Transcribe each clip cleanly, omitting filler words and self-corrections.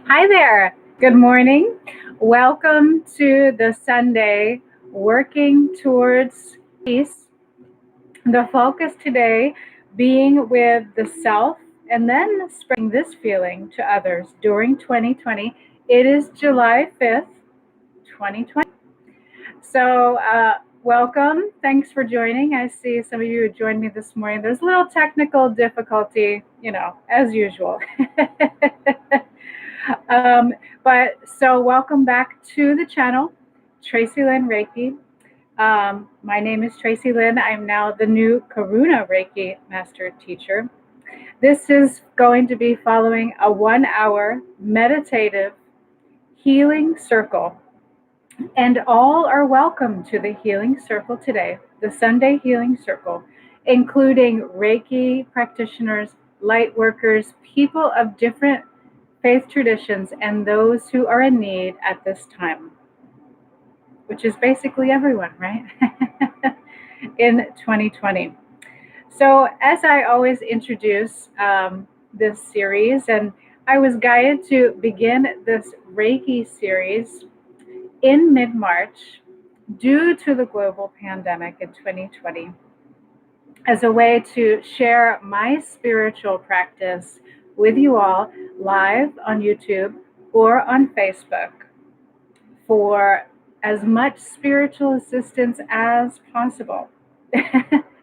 Hi there. Good morning. Welcome to the Sunday Working Towards Peace. The focus today being with the self and then spreading this feeling to others during 2020. It is July 5th, 2020. So, welcome. Thanks for joining. I see some of you who joined me this morning. There's a little technical difficulty, as usual. But so welcome back to the channel, Tracy Lynn Reiki. My name is Tracy Lynn. I'm now the new Karuna Reiki Master Teacher. This is going to be following a 1-hour meditative healing circle. And all are welcome to the healing circle today, the Sunday healing circle, including Reiki practitioners, light workers, people of different faith traditions, and those who are in need at this time, which is basically everyone, right? In 2020. So, as I always introduce this series, and I was guided to begin this Reiki series in mid-March due to the global pandemic in 2020 as a way to share my spiritual practice with you all live on YouTube or on Facebook for as much spiritual assistance as possible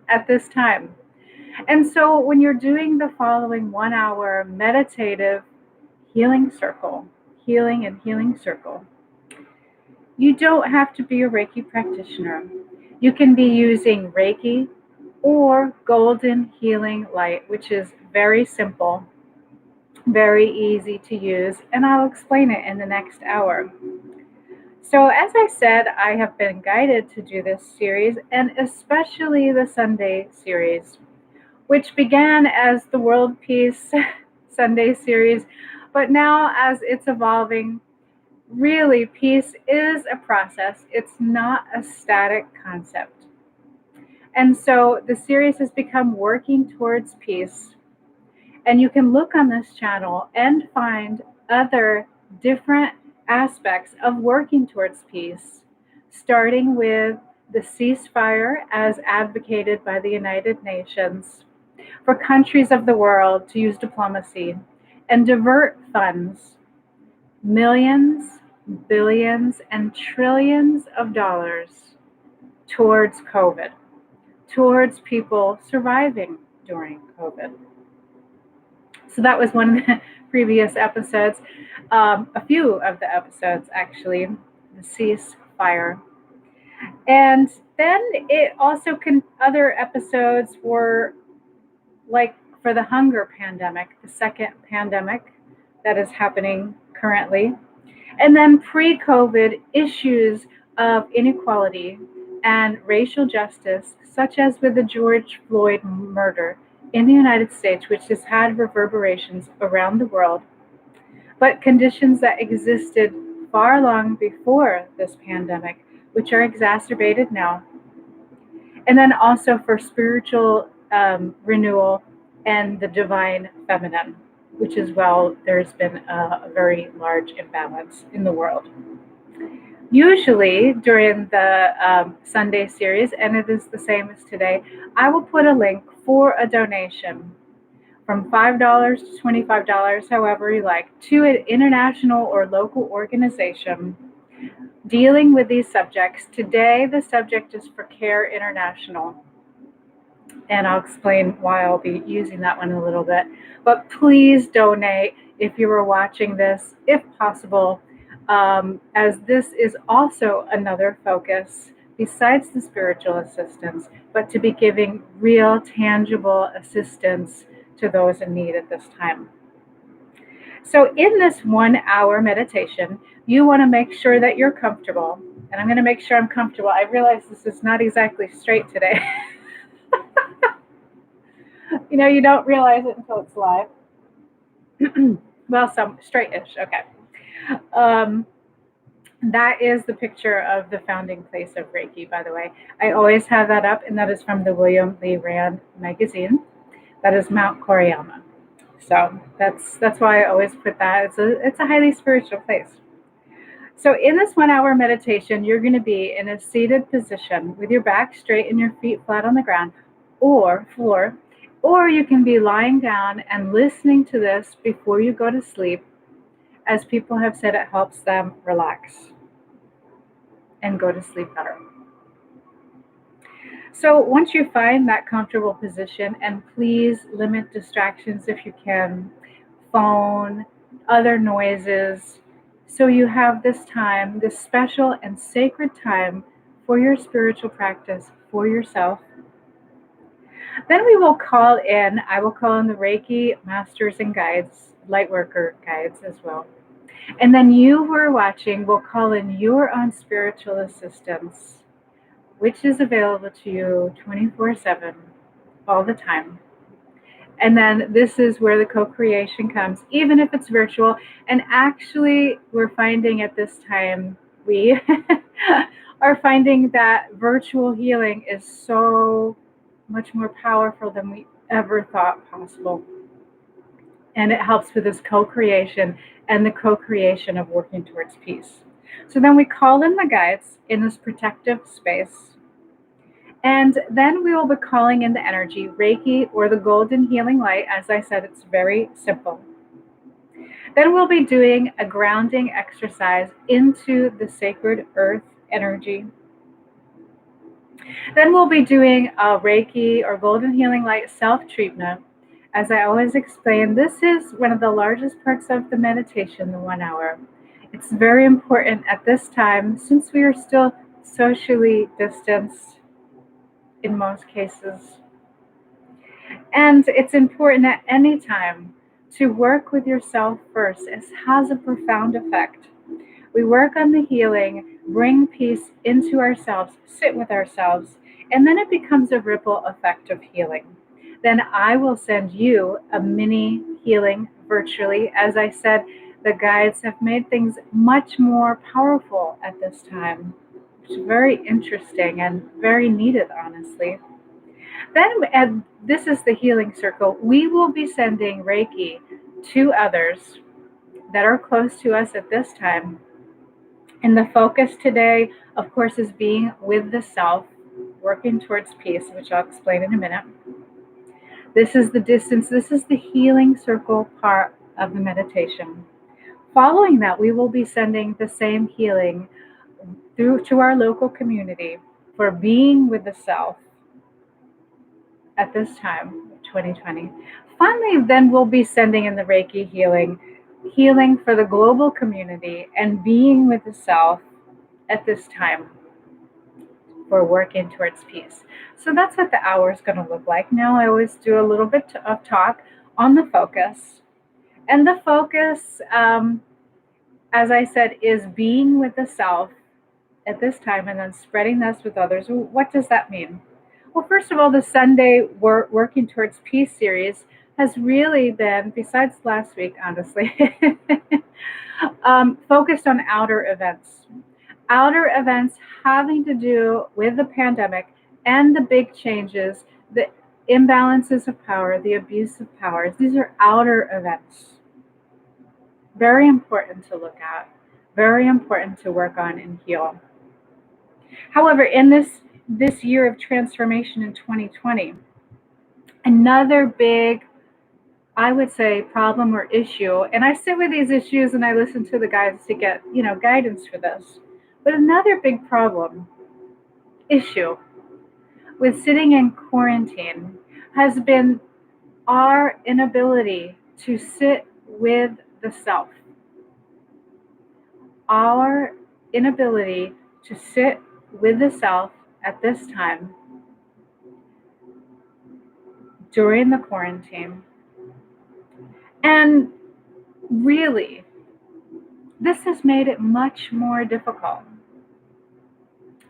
at this time. And so when you're doing the following 1-hour meditative healing circle, healing and healing circle, you don't have to be a Reiki practitioner. You can be using Reiki or golden healing light, which is very simple, very easy to use, and I'll explain it in the next hour. So as I said, I have been guided to do this series, and especially the Sunday series, which began as the World Peace Sunday series, but now as it's evolving, really, peace is a process. It's not a static concept. And so the series has become Working Towards Peace. And you can look on this channel and find other different aspects of working towards peace, starting with the ceasefire as advocated by the United Nations for countries of the world to use diplomacy and divert funds, millions, billions, and trillions of dollars towards COVID, towards people surviving during COVID. So that was one of the previous episodes, a few of the episodes actually, the ceasefire. And then it also other episodes were like for the hunger pandemic, the second pandemic that is happening currently. And then pre-COVID issues of inequality and racial justice, such as with the George Floyd murder in the United States, which has had reverberations around the world, but conditions that existed far long before this pandemic, which are exacerbated now. And then also for spiritual renewal and the divine feminine, which as well, there's been a very large imbalance in the world. Usually during the Sunday series, and it is the same as today, I will put a link for a donation from $5 to $25, however you like, to an international or local organization dealing with these subjects. Today, the subject is for Care International, and I'll explain why I'll be using that one a little bit. But please donate if you are watching this, if possible, as this is also another focus besides the spiritual assistance, but to be giving real, tangible assistance to those in need at this time. So in this 1-hour meditation, you want to make sure that you're comfortable. And I'm going to make sure I'm comfortable. I realize this is not exactly straight today. You don't realize it until it's live. Well, some straight-ish, okay. That is the picture of the founding place of Reiki, by the way. I always have that up, and that is from the William Lee Rand magazine. That is Mount Koriyama. So that's why I always put that. It's a highly spiritual place. So in this 1 hour meditation, you're going to be in a seated position with your back straight and your feet flat on the ground or floor, or you can be lying down and listening to this before you go to sleep. As people have said, it helps them relax and go to sleep better. So once you find that comfortable position, and please limit distractions if you can, phone, other noises, so you have this time, this special and sacred time for your spiritual practice, for yourself. Then I will call in the Reiki masters and guides, light worker guides as well. And then you who are watching will call in your own spiritual assistance, which is available to you 24/7, all the time. And then this is where the co-creation comes, even if it's virtual. And actually, we're finding at this time, we are finding that virtual healing is so much more powerful than we ever thought possible. And it helps with this co-creation and the co-creation of working towards peace. So then we call in the guides in this protective space. And then we will be calling in the energy, Reiki or the golden healing light. As I said, it's very simple. Then we'll be doing a grounding exercise into the sacred earth energy. Then we'll be doing a Reiki or golden healing light self-treatment. As I always explain, this is one of the largest parts of the meditation, the 1 hour. It's very important at this time, since we are still socially distanced in most cases. And it's important at any time to work with yourself first. It has a profound effect. We work on the healing, bring peace into ourselves, sit with ourselves, and then it becomes a ripple effect of healing. Then I will send you a mini healing virtually. As I said, the guides have made things much more powerful at this time. It's very interesting and very needed, honestly. Then, and this is the healing circle, we will be sending Reiki to others that are close to us at this time. And the focus today, of course, is being with the self, working towards peace, which I'll explain in a minute. This is the distance, this is the healing circle part of the meditation. Following that, we will be sending the same healing through to our local community for being with the self at this time, 2020. Finally, then we'll be sending in the Reiki healing for the global community and being with the self at this time for working towards peace. So that's what the hour is going to look like. Now I always do a little bit of talk on the focus. And the focus, as I said, is being with the self at this time and then spreading this with others. What does that mean? Well, first of all, the Sunday Working Towards Peace series has really been, besides last week, honestly, focused on outer events. Outer events having to do with the pandemic and the big changes, the imbalances of power, the abuse of powers. These are outer events. Very important to look at, very important to work on and heal. However, in this year of transformation in 2020, another big, I would say, problem or issue, and I sit with these issues and I listen to the guides to get, guidance for this. But another big problem, issue with sitting in quarantine has been our inability to sit with the self. Our inability to sit with the self at this time during the quarantine. And really, this has made it much more difficult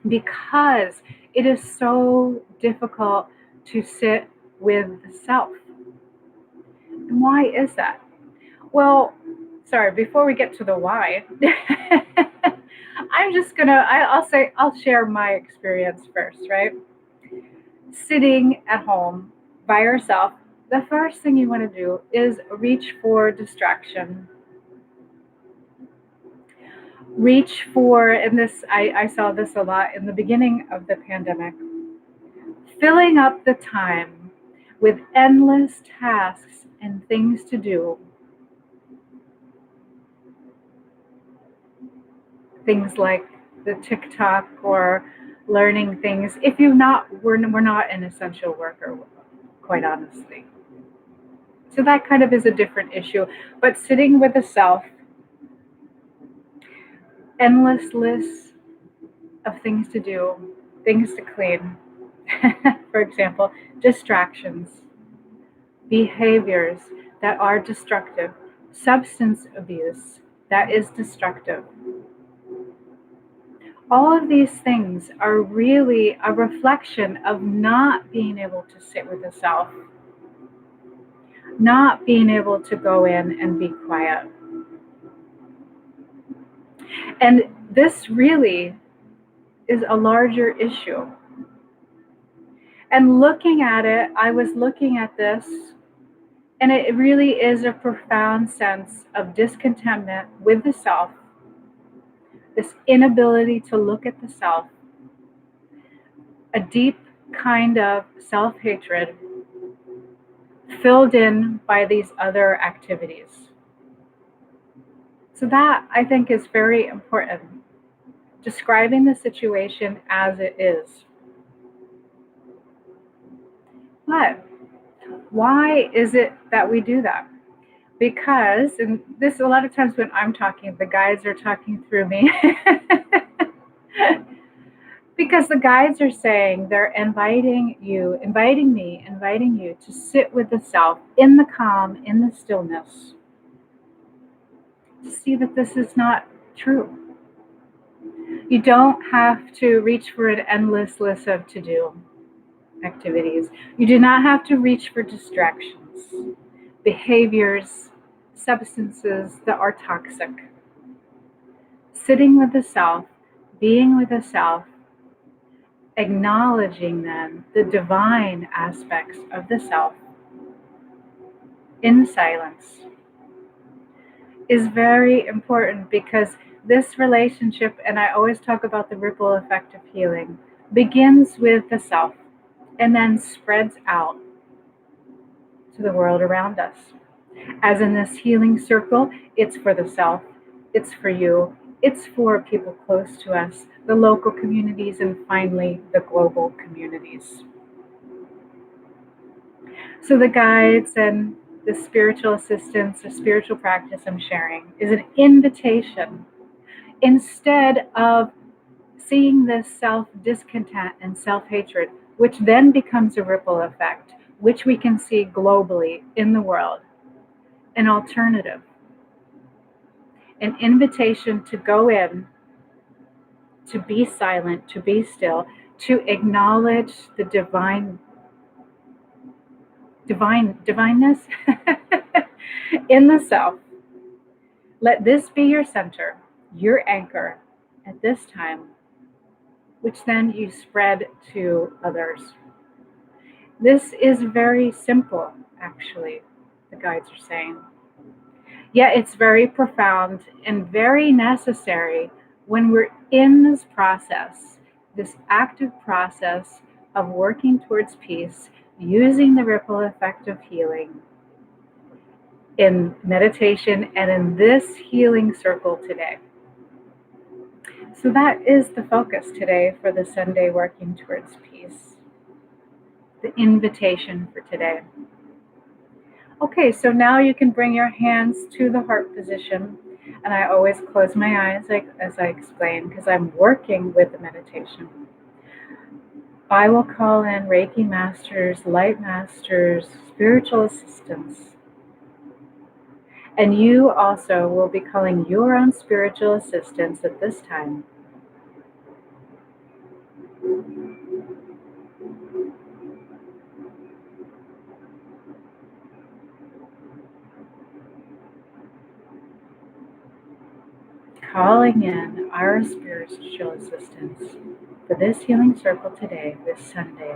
because it is so difficult to sit with the self. And why is that? Well, sorry, before we get to the why, I'll share my experience first, right? Sitting at home by yourself, the first thing you want to do is reach for distraction. Reach for, and this, I saw this a lot in the beginning of the pandemic, filling up the time with endless tasks and things to do. Things like the TikTok or learning things. If you're not, we're not an essential worker, quite honestly. So that kind of is a different issue. But sitting with the self, endless lists of things to do, things to clean. For example, distractions, behaviors that are destructive, substance abuse that is destructive. All of these things are really a reflection of not being able to sit with the self, not being able to go in and be quiet. And this really is a larger issue. And looking at it, I was looking at this, and it really is a profound sense of discontentment with the self, this inability to look at the self, a deep kind of self-hatred filled in by these other activities. So that, I think, is very important. Describing the situation as it is. But why is it that we do that? Because, and this a lot of times when I'm talking, the guides are talking through me. Because the guides are saying they're inviting you to sit with the self in the calm, in the stillness, to see that this is not true. You don't have to reach for an endless list of to-do activities. You do not have to reach for distractions, behaviors, substances that are toxic. Sitting with the self, being with the self, acknowledging then the divine aspects of the self in silence is very important, because this relationship, and I always talk about the ripple effect of healing, begins with the self and then spreads out to the world around us. As in this healing circle, it's for the self, it's for you, it's for people close to us, the local communities, and finally the global communities. So the guides and the spiritual assistance, the spiritual practice I'm sharing is an invitation. Instead of seeing this self-discontent and self-hatred, which then becomes a ripple effect, which we can see globally in the world, an alternative, an invitation to go in, to be silent, to be still, to acknowledge the divineness in the self. Let this be your center, your anchor at this time, which then you spread to others. This is very simple, actually, the guides are saying. Yet it's very profound and very necessary when we're in this process, this active process of working towards peace, using the ripple effect of healing in meditation and in this healing circle today. So that is the focus today for the Sunday Working Towards Peace, the invitation for today. Okay, so now you can bring your hands to the heart position, and I always close my eyes as I explain, because I'm working with the meditation. I will call in Reiki masters, light masters, spiritual assistants, and you also will be calling your own spiritual assistants at this time. Calling in our spiritual assistants for this healing circle today, this Sunday.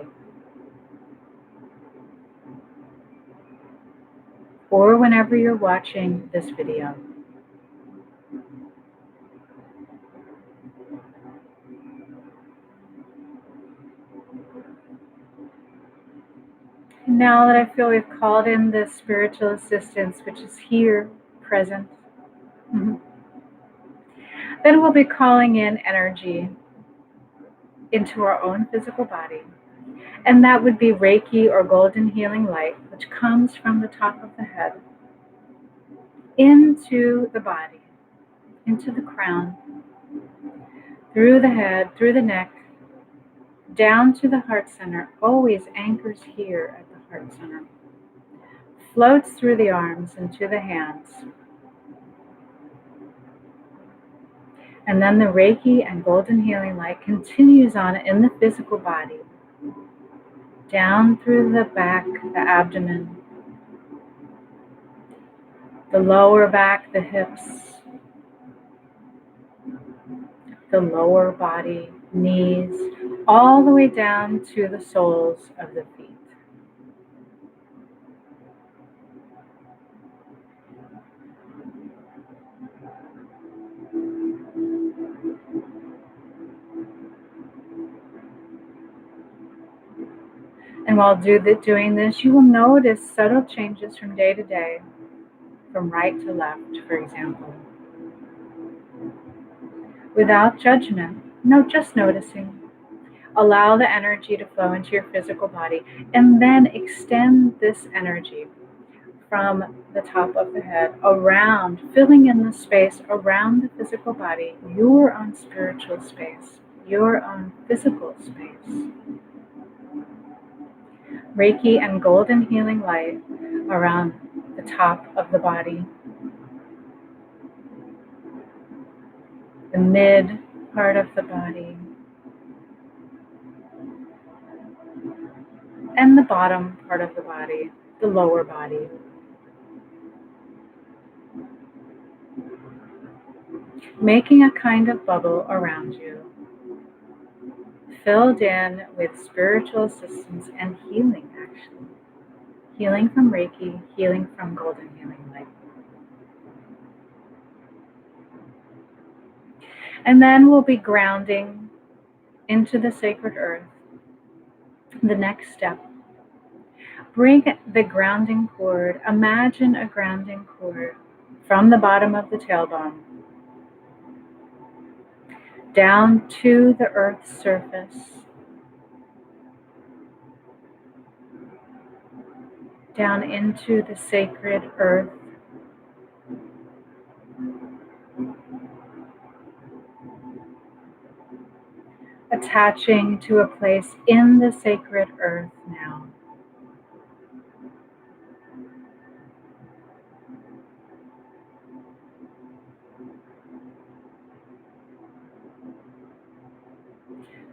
or whenever you're watching this video. Now that I feel we've called in this spiritual assistance, which is here, present, then we'll be calling in energy into our own physical body. And that would be Reiki or golden healing light, which comes from the top of the head into the body, into the crown, through the head, through the neck, down to the heart center, always anchors here at the heart center, floats through the arms into the hands. And then the Reiki and golden healing light continues on in the physical body, down through the back, the abdomen, the lower back, the hips, the lower body, knees, all the way down to the soles of the feet. And while doing this, you will notice subtle changes from day to day, from right to left, for example. Without judgment, no, just noticing. Allow the energy to flow into your physical body, and then extend this energy from the top of the head around, filling in the space around the physical body, your own spiritual space, your own physical space. Reiki and golden healing light around the top of the body, the mid part of the body, and the bottom part of the body, the lower body. Making a kind of bubble around you, filled in with spiritual assistance and healing, actually. Healing from Reiki, healing from golden healing light. And then we'll be grounding into the sacred earth. The next step. Bring the grounding cord, imagine a grounding cord from the bottom of the tailbone down to the earth's surface, down into the sacred earth, attaching to a place in the sacred earth now.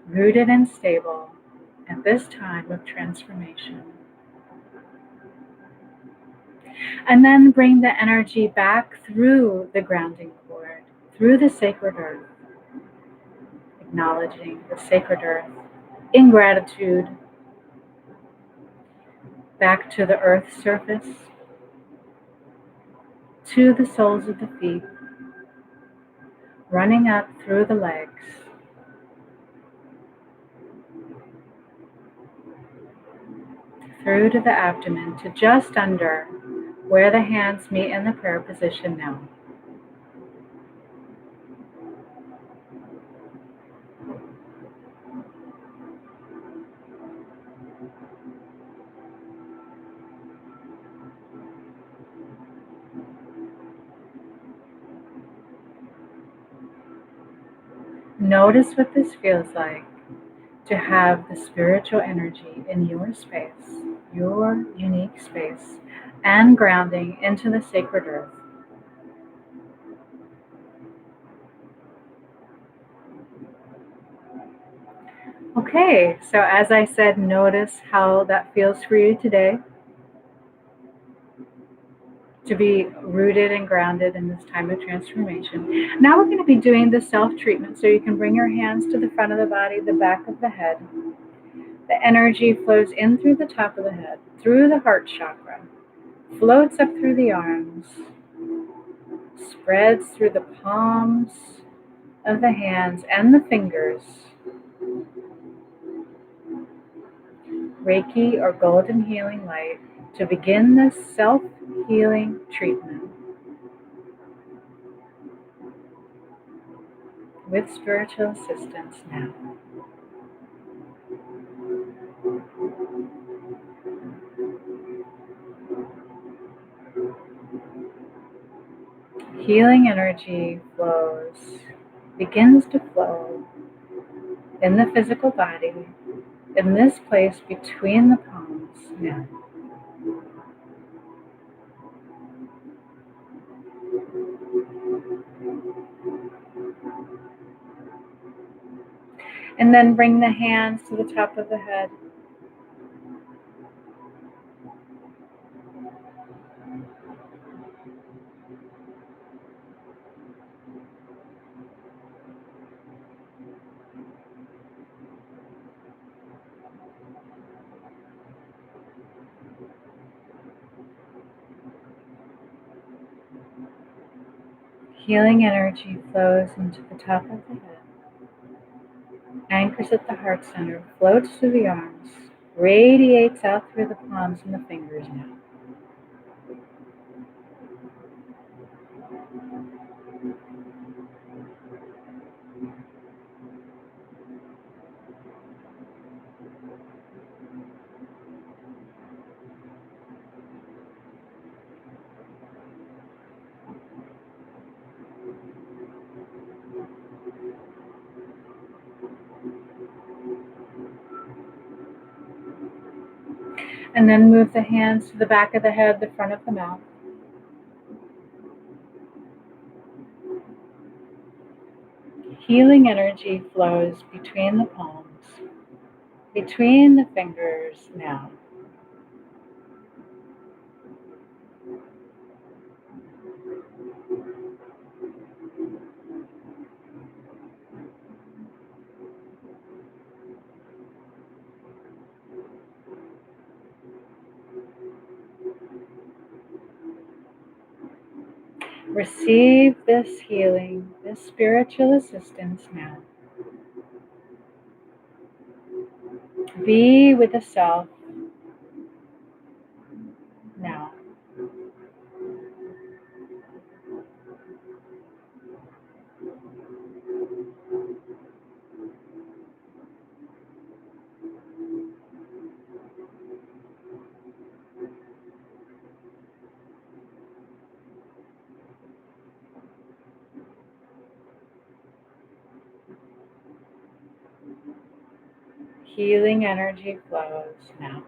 Rooted and stable at this time of transformation. And then bring the energy back through the grounding cord, through the sacred earth, acknowledging the sacred earth in gratitude, back to the earth's surface, to the soles of the feet, running up through the legs, through to the abdomen, to just under where the hands meet in the prayer position now. Notice what this feels like to have the spiritual energy in your space, your unique space, and grounding into the sacred earth. Okay, so as I said, notice how that feels for you today to be rooted and grounded in this time of transformation. Now we're going to be doing the self-treatment, so you can bring your hands to the front of the body, the back of the head. The energy flows in through the top of the head, through the heart chakra, floats up through the arms, spreads through the palms of the hands and the fingers. Reiki or golden healing light to begin this self-healing treatment with spiritual assistance now. Healing energy begins to flow in the physical body, in this place between the palms now. And then bring the hands to the top of the head. Healing energy flows into the top of the head, anchors at the heart center, floats through the arms, radiates out through the palms and the fingers now. And then move the hands to the back of the head, the front of the mouth. Healing energy flows between the palms, between the fingers now. Receive this healing, this spiritual assistance now. Be with the self now. Healing energy flows now.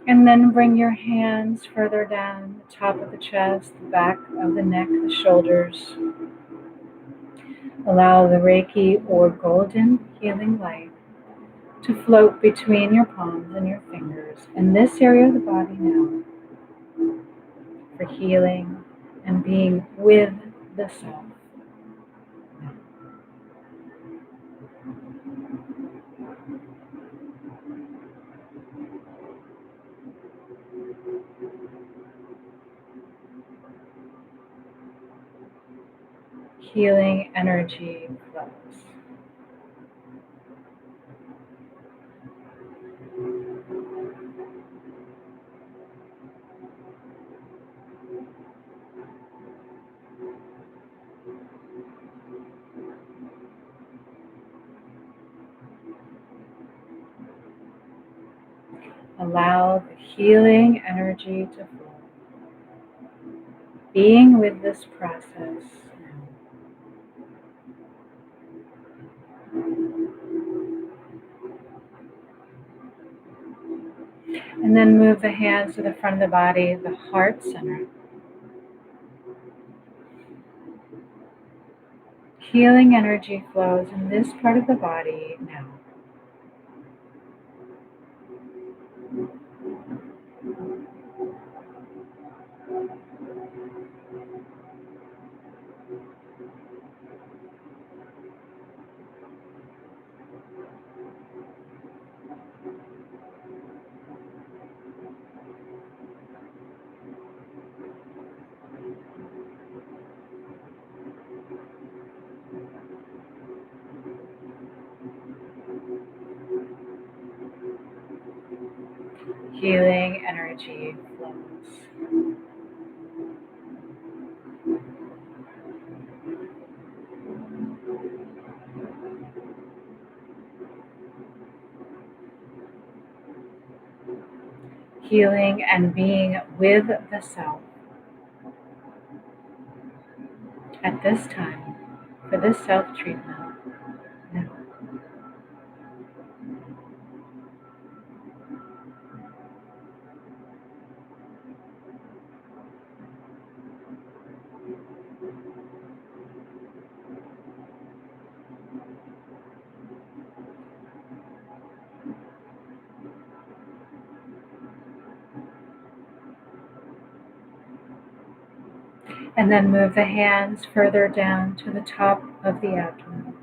And then bring your hands further down the top of the chest, the back of the neck, the shoulders. Allow the Reiki or golden healing light to float between your palms and your fingers in this area of the body now for healing and being with the self. Healing energy flows. Allow the healing energy to flow. Being with this process. And then move the hands to the front of the body, the heart center. Healing energy flows in this part of the body now. Healing energy flows. Healing and being with the self at this time for this self-treatment now. And then move the hands further down to the top of the abdomen.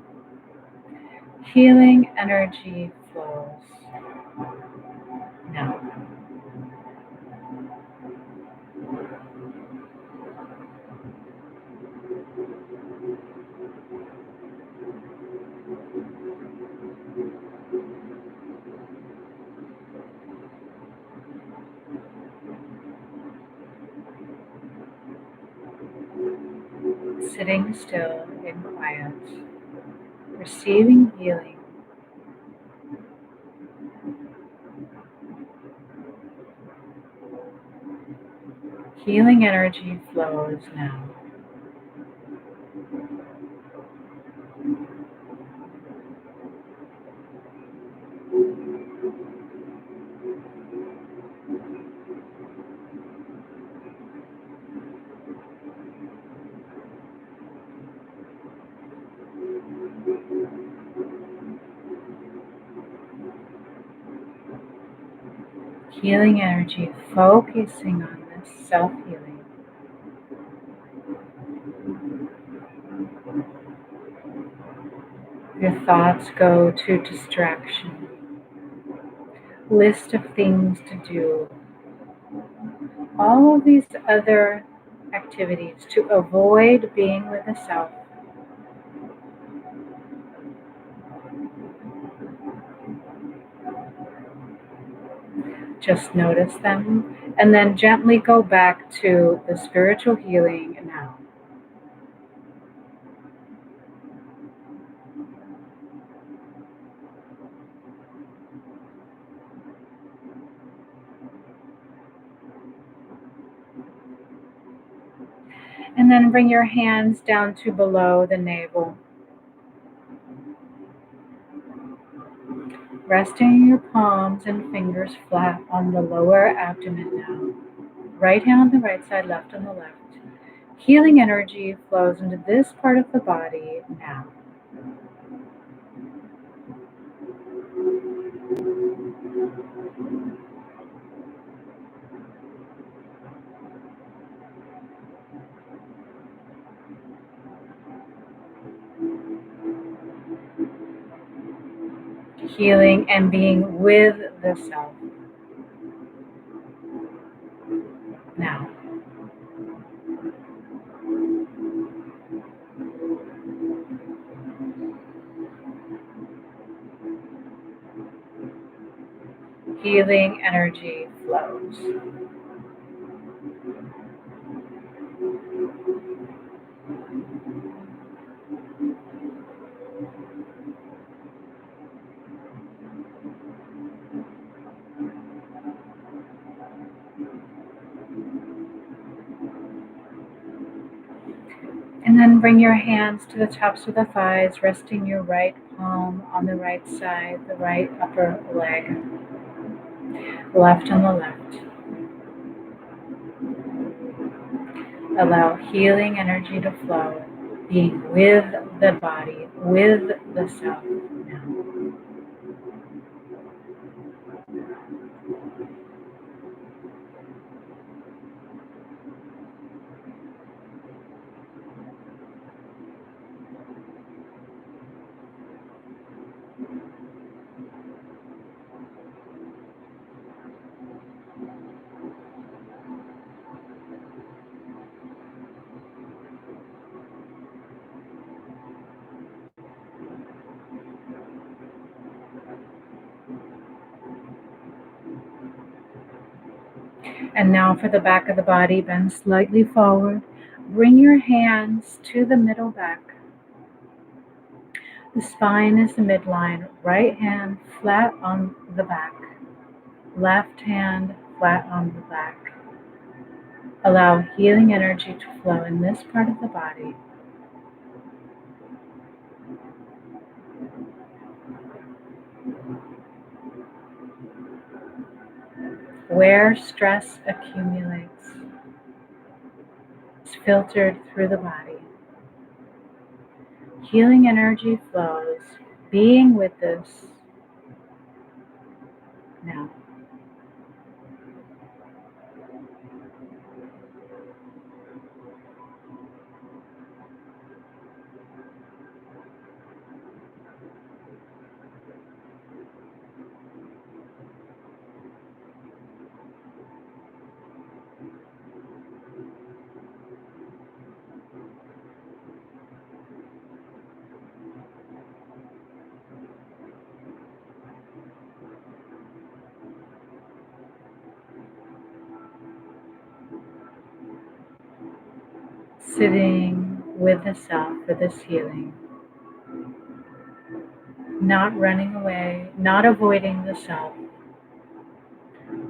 Healing energy flows now. Sitting still in quiet, receiving healing. Healing energy flows now. Healing energy, focusing on this self-healing. Your thoughts go to distraction, list of things to do, all of these other activities to avoid being with the self. Just notice them and then gently go back to the spiritual healing now. And then bring your hands down to below the navel. Resting your palms and fingers flat on the lower abdomen now. Right hand on the right side, left on the left. Healing energy flows into this part of the body now. Healing and being with the self now. Healing energy flows. And then bring your hands to the tops of the thighs, resting your right palm on the right side, the right upper leg. left on the left. Allow healing energy to flow, being with the body, with the self now. And now for the back of the body, bend slightly forward. Bring your hands to the middle back. The spine is the midline. Right hand flat on the back. Left hand flat on the back. Allow healing energy to flow in this part of the body. Where stress accumulates, it's filtered through the body. Healing energy flows, being with this now. Sitting with the self for this healing. Not running away, not avoiding the self.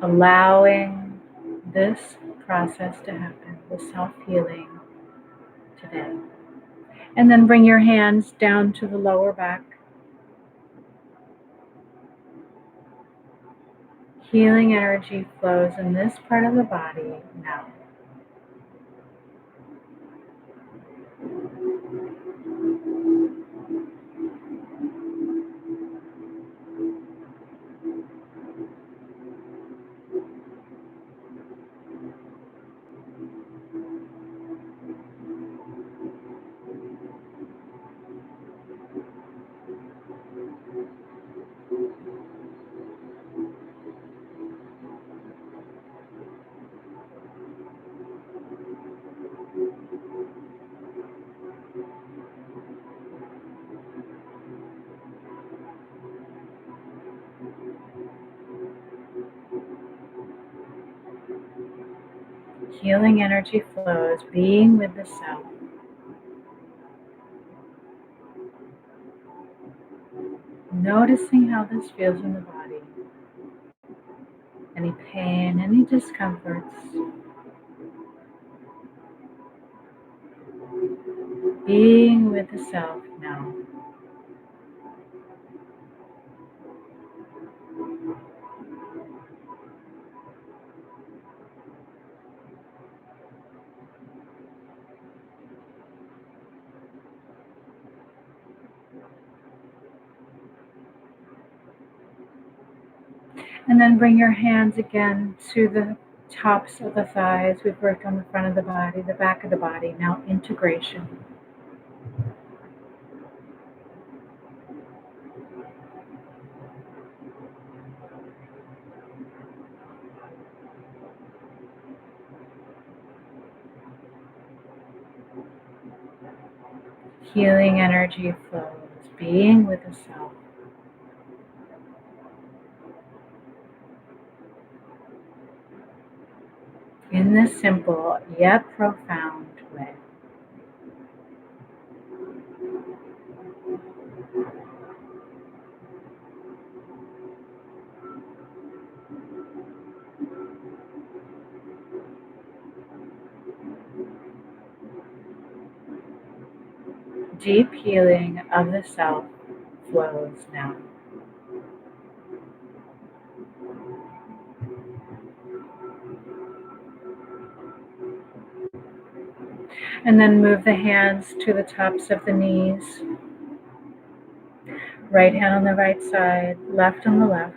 Allowing this process to happen, the self-healing today. And then bring your hands down to the lower back. Healing energy flows in this part of the body now. Healing energy flows, being with the self. Noticing how this feels in the body. Any pain, any discomforts. Being with the self now. And then bring your hands again to the tops of the thighs. We've worked on the front of the body, the back of the body. Now integration. Healing energy flows, being with the self. In this simple yet profound way. Deep healing of the self flows now. And then move the hands to the tops of the knees. Right hand on the right side, left on the left.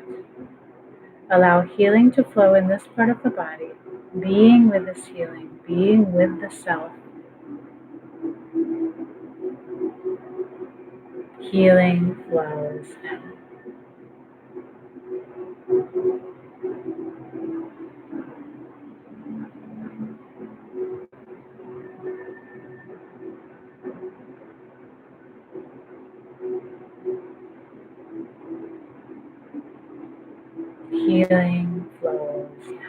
Allow healing to flow in this part of the body, being with this healing, being with the self. Healing flows now. Healing flows now.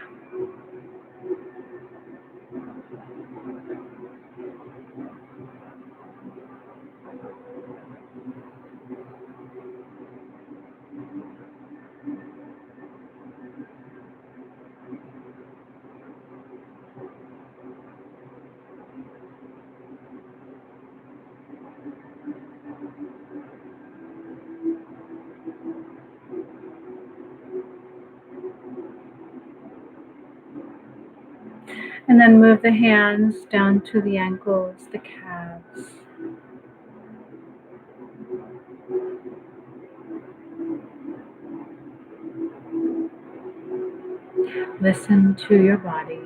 And then move the hands down to the ankles, the calves. Listen to your body.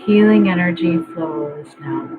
Healing energy flows now.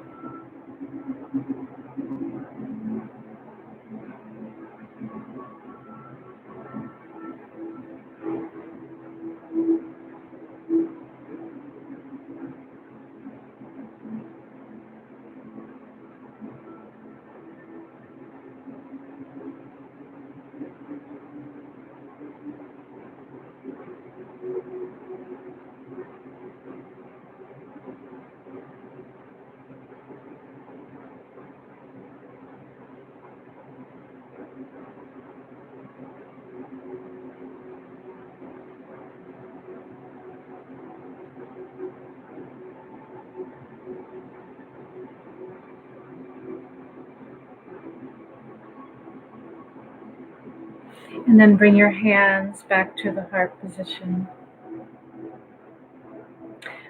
And then bring your hands back to the heart position.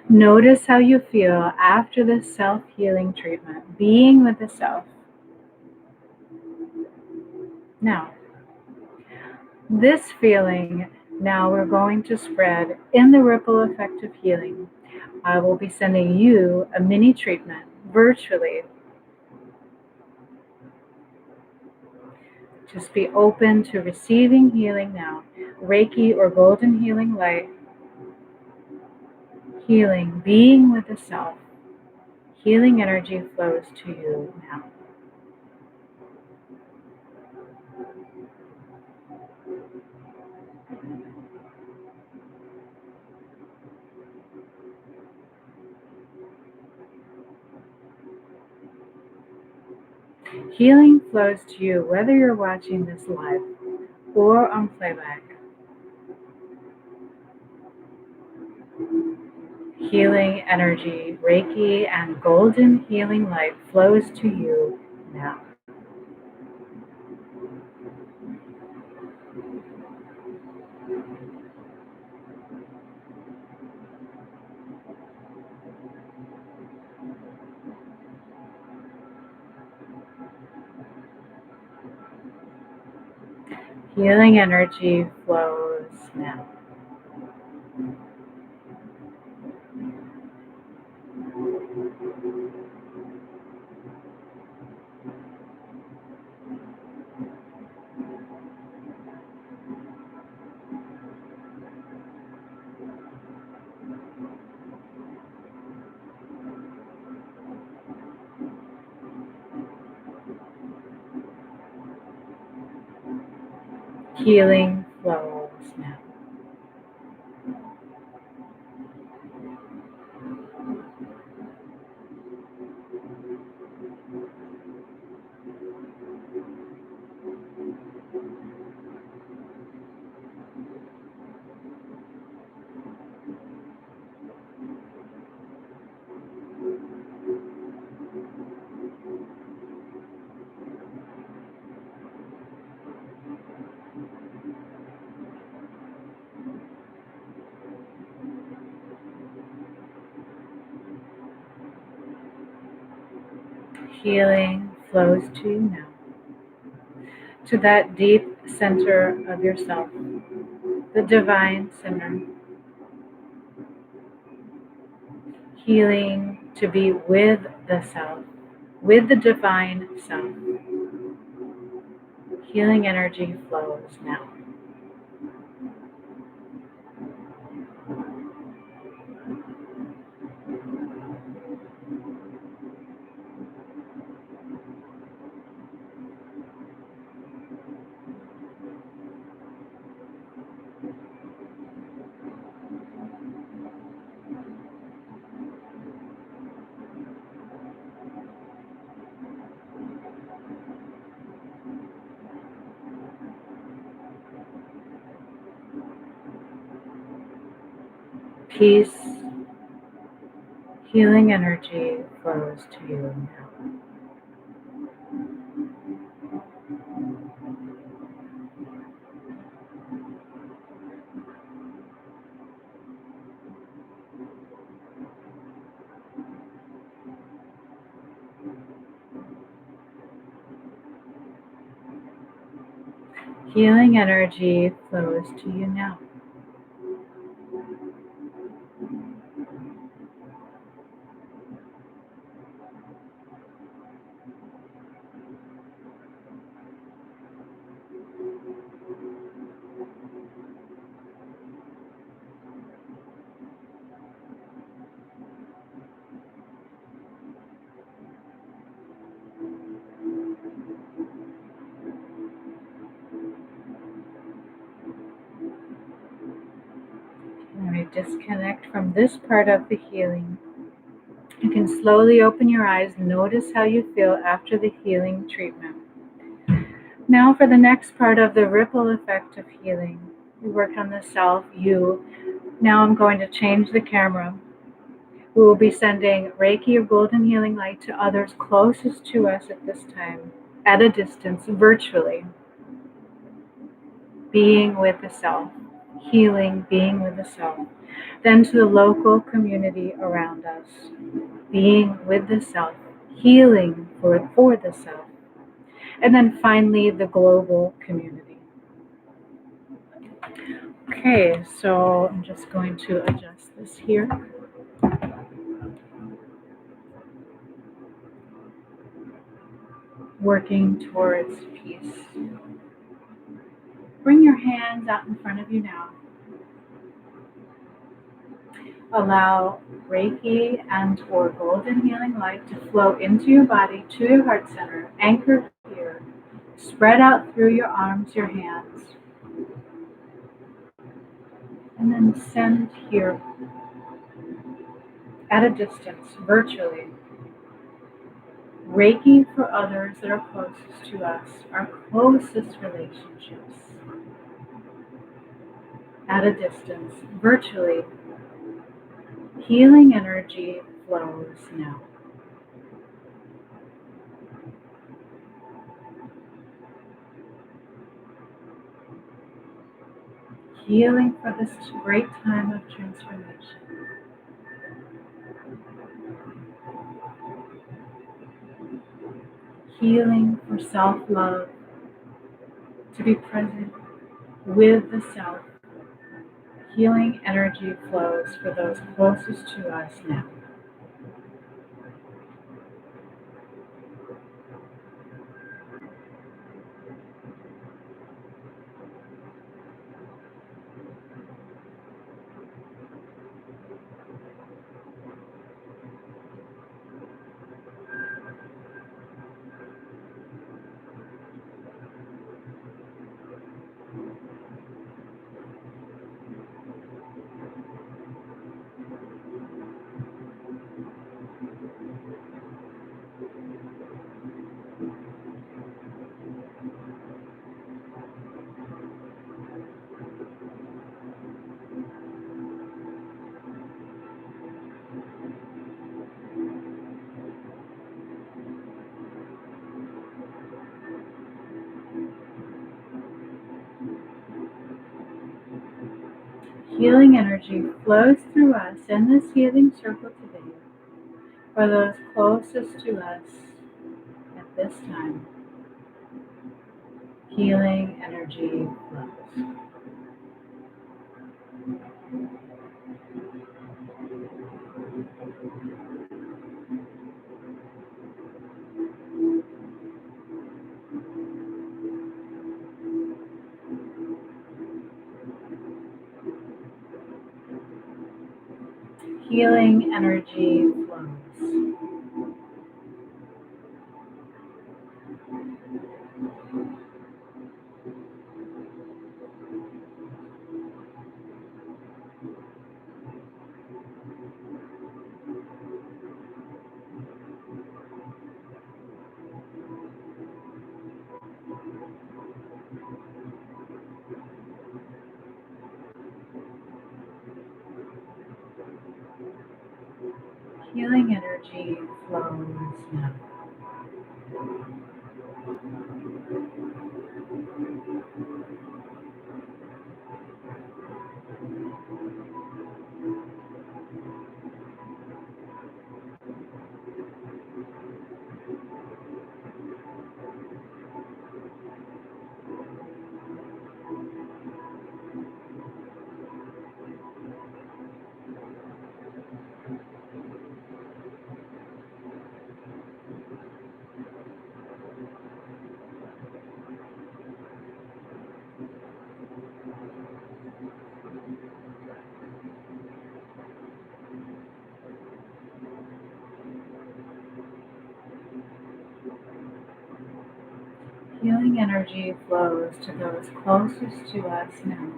Notice how you feel after this self-healing treatment, being with the self. Now, this feeling, now we're going to spread in the ripple effect of healing. I will be sending you a mini treatment virtually. Just be open to receiving healing now. Reiki or golden healing light. Healing, being with the self. Healing energy flows to you now. Healing flows to you whether you're watching this live or on playback. Healing energy, Reiki, and golden healing light flows to you now. Healing energy flows now. Healing flows now. Healing flows to you now, to that deep center of yourself, the divine center. Healing to be with the self, with the divine self. Healing energy flows now. Peace, healing energy flows to you now. Healing energy flows to you now. When we disconnect from this part of the healing, you can slowly open your eyes. Notice how you feel after the healing treatment. Now for the next part of the ripple effect of healing. We worked on the self, you. Now I'm going to change the camera. We will be sending Reiki or golden healing light to others closest to us at this time, at a distance, virtually. Being with the self, healing, being with the self. Then to the local community around us, being with the self, healing for the self. And then finally, the global community. Okay, so I'm just going to adjust this here. Working towards peace. Bring your hands out in front of you now. Allow Reiki and or golden healing light to flow into your body, to your heart center, anchored here. Spread out through your arms, your hands. And then send here at a distance, virtually. Reiki for others that are closest to us, our closest relationships. At a distance, virtually. Healing energy flows now. Healing for this great time of transformation. Healing for self-love, to be present with the self. Healing energy flows for those closest to us now. Healing energy flows through us in this healing circle today for those closest to us, This time, healing energy flows. Healing energy flows. Healing energy flows now. Healing energy flows to those closest to us now.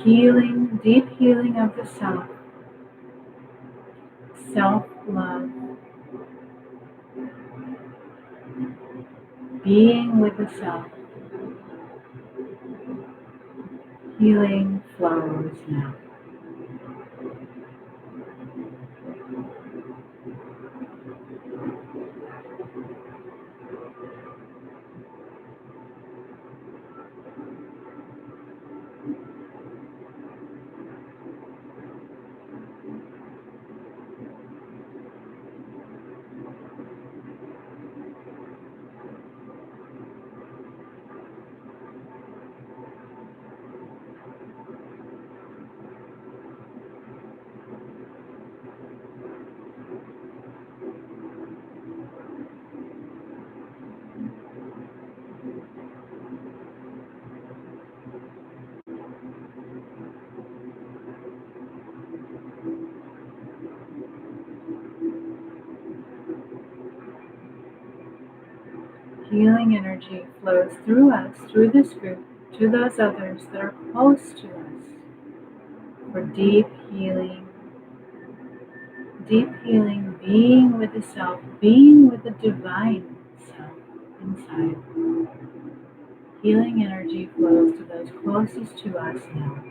Healing, deep healing of the self, self-love, being with the self. Healing flows now. Healing energy flows through us, through this group, to those others that are close to us for deep healing, being with the self, being with the divine self inside. Healing energy flows to those closest to us now.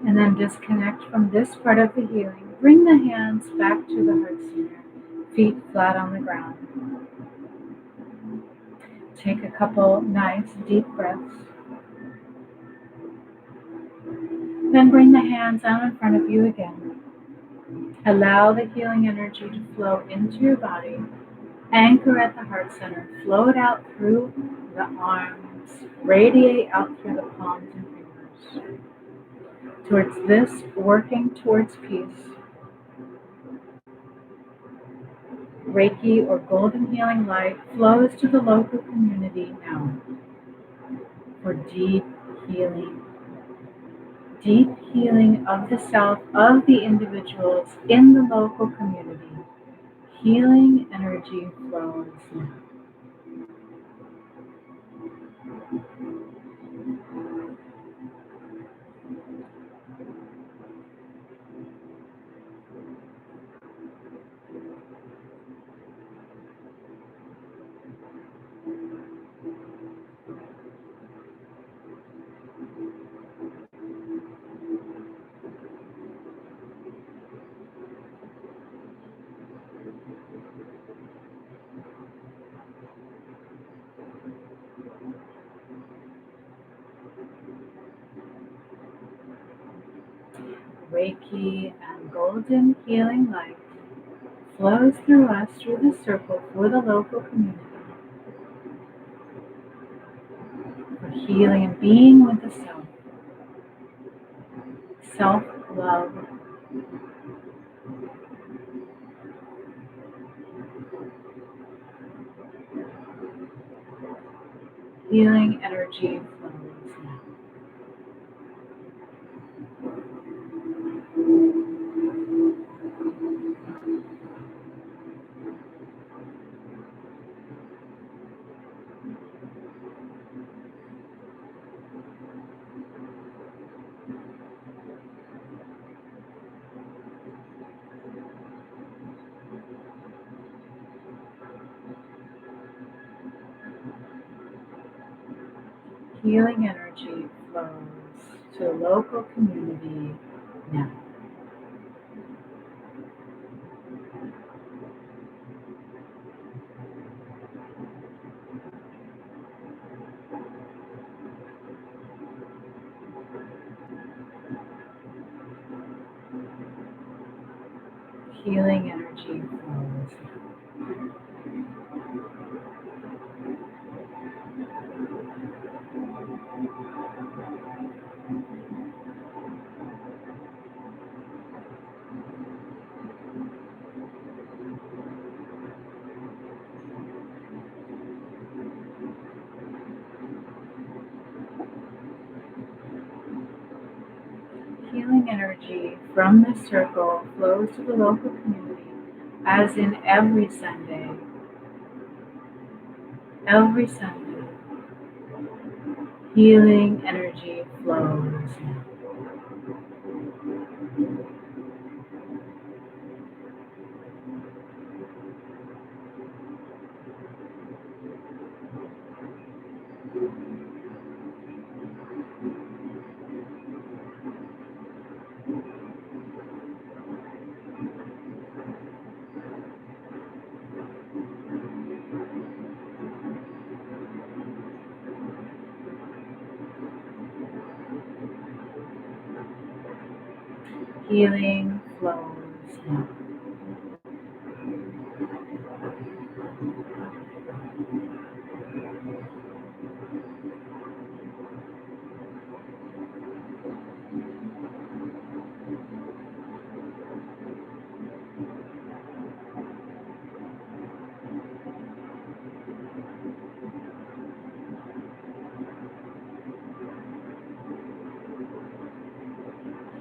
And then disconnect from this part of the healing. Bring the hands back to the heart center, feet flat on the ground. Take a couple nice deep breaths. Then bring the hands out in front of you again. Allow the healing energy to flow into your body. Anchor at the heart center. Float out through the arms. Radiate out through the palms and fingers. Towards this, working towards peace. Reiki or golden healing light flows to the local community now for deep healing of the self, of the individuals in the local community. Healing energy flows now. Reiki and golden healing light flows through us through the circle for the local community, for healing and being with the self, self-love, healing energy flows now. Healing energy flows to the local community now. Healing energy flows now. Healing energy from the circle flows to the local community as in every Sunday. Every Sunday, healing energy flows now. Healing flows now.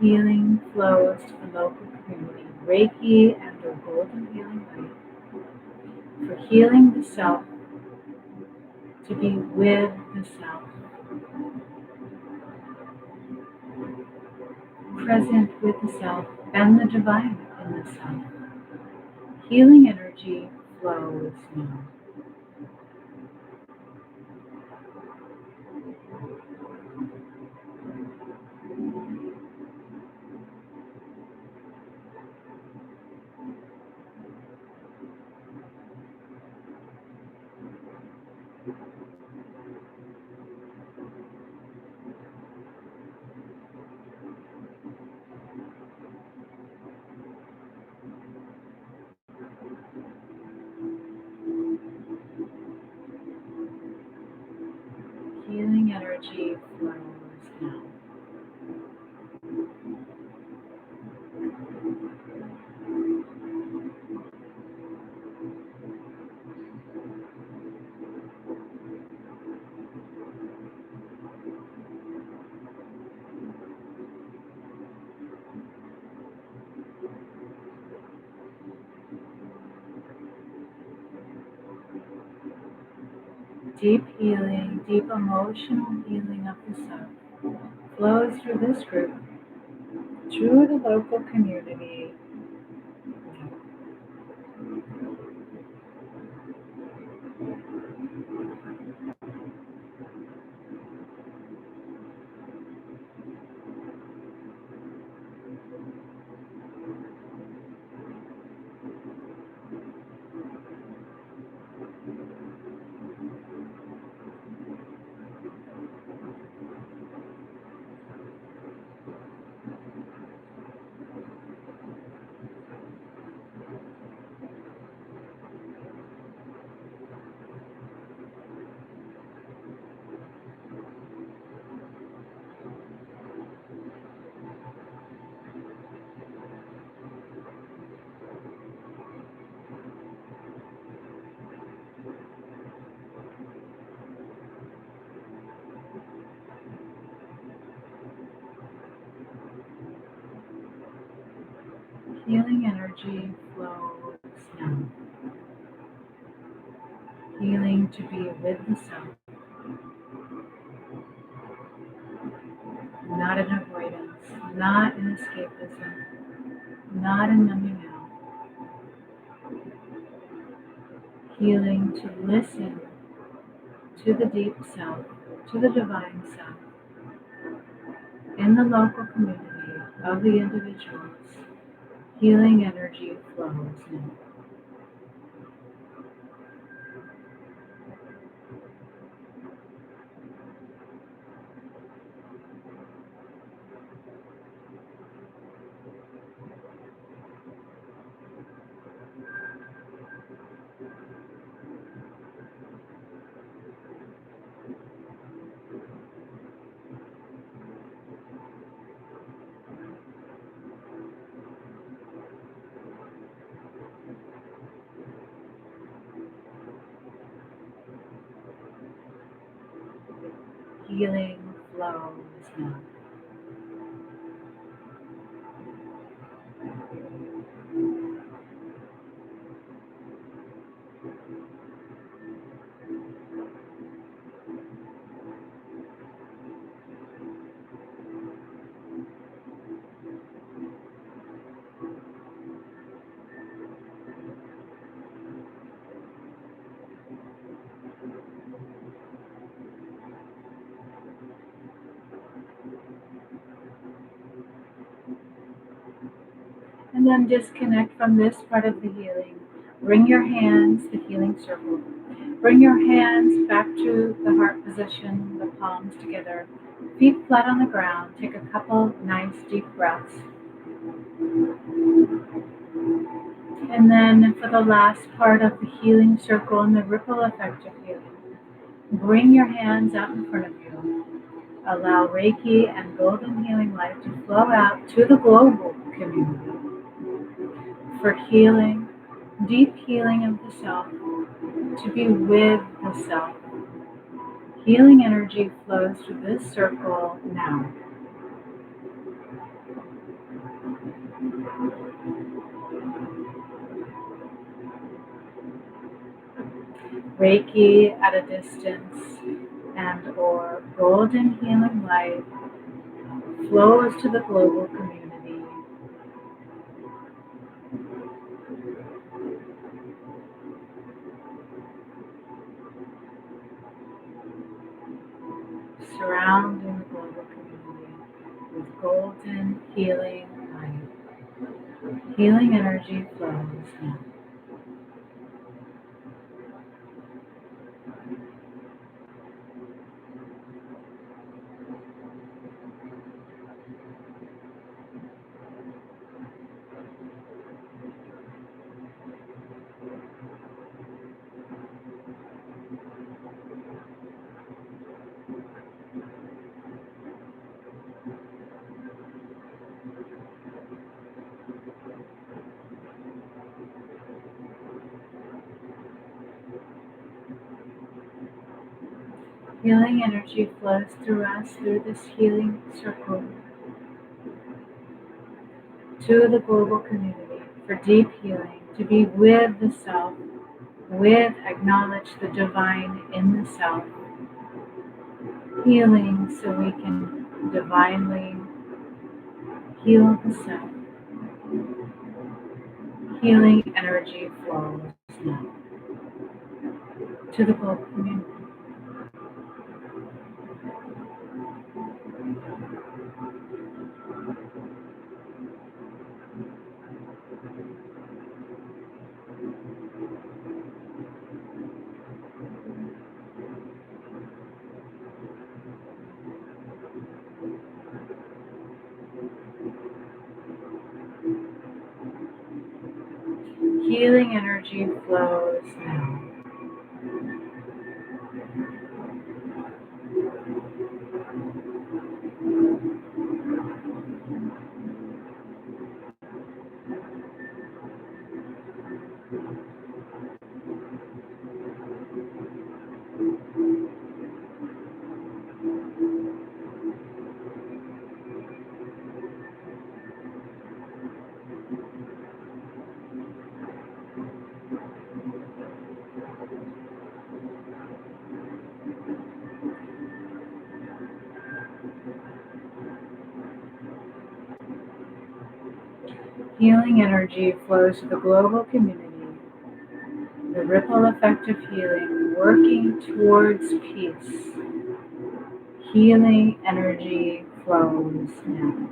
Healing flows to the local community. Reiki and the golden healing light for healing the self, to be with the self, present with the self and the divine in the self. Healing energy flows now. Healing energy flows now. Deep healing, deep emotional healing of the self flows through this group, through the local community. Healing energy flows now. Healing to be with the self, not in avoidance, not in escapism, not in numbing out. Healing to listen to the deep self, to the divine self, in the local community of the individuals. Healing energy flows now. Healing flows now. And then disconnect from this part of the healing. Bring your hands, the healing circle. Bring your hands back to the heart position, the palms together, feet flat on the ground. Take a couple nice deep breaths. And then for the last part of the healing circle and the ripple effect of healing, bring your hands out in front of you. Allow Reiki and golden healing light to flow out to the global community for healing, deep healing of the self, to be with the self. Healing energy flows through this circle now. Reiki at a distance and or golden healing light flows to the global community. Surrounding the global community with golden healing light. Healing energy flows now. Healing energy flows through us, through this healing circle, to the global community for deep healing, to be with the self, with acknowledge the divine in the self, healing so we can divinely heal the self. Healing energy flows now to the global community. Healing energy flows now. Healing energy flows to the global community. The ripple effect of healing, working towards peace. Healing energy flows now.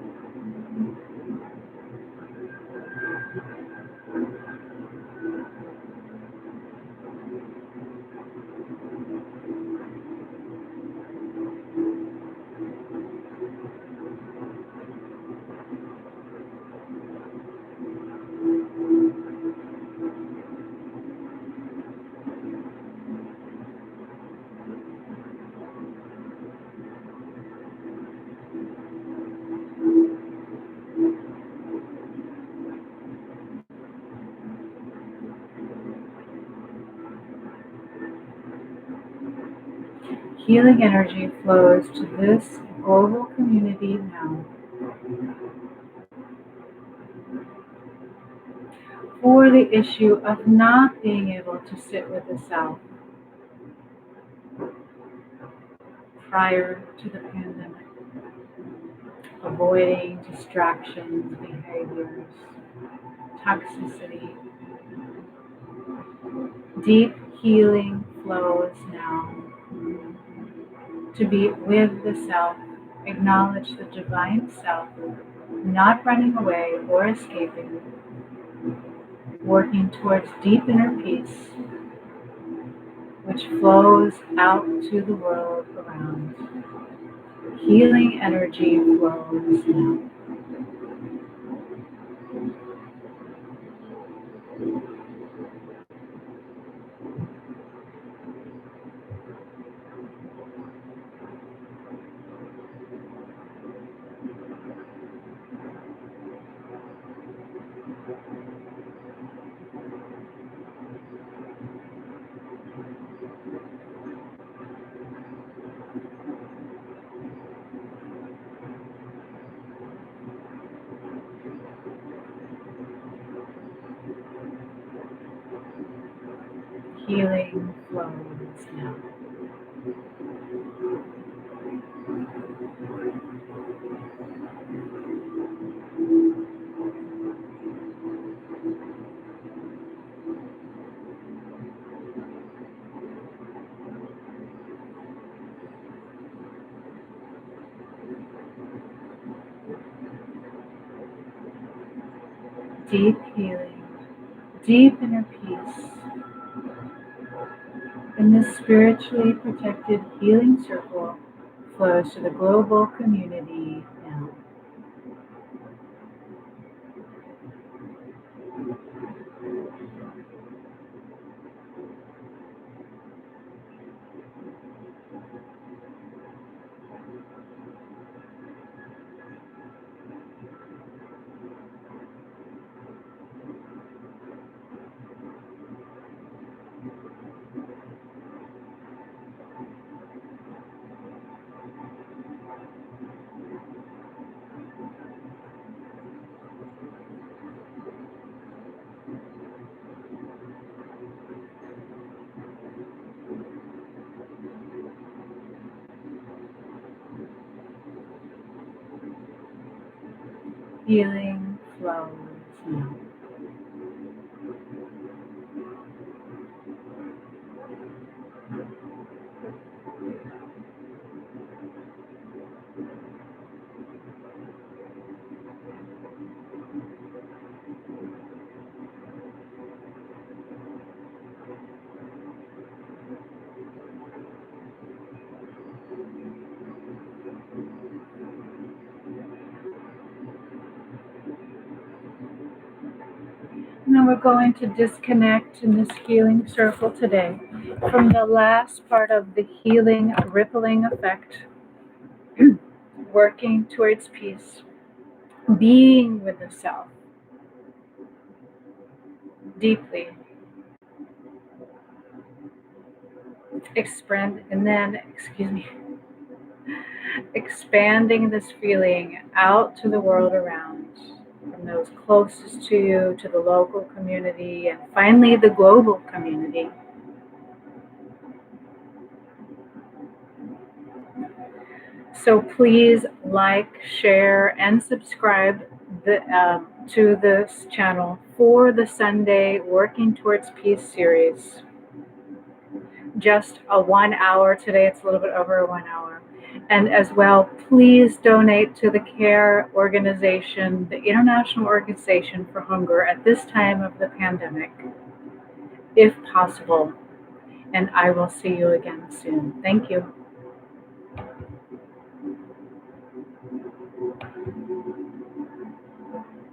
Healing energy flows to this global community now for the issue of not being able to sit with the self prior to the pandemic, avoiding distractions, behaviors, toxicity. Deep healing flows now to be with the self, acknowledge the divine self, not running away or escaping, working towards deep inner peace, which flows out to the world around. Healing energy flows now. Healing flows now. Deep healing, deep inner peace. And this spiritually protected healing circle flows to the global community now. healing flows now. Now we're going to disconnect in this healing circle today from the last part of the healing rippling effect, working towards peace, being with the self deeply, expanding this feeling out to the world around, from those closest to you to the local community, and finally the global community. So please like, share, and subscribe to this channel for the Sunday Working Towards Peace series. Just a 1 hour today. It's a little bit over 1 hour. And as well, please donate to the CARE organization, the International Organization for Hunger, at this time of the pandemic, if possible. And I will see you again soon. Thank you.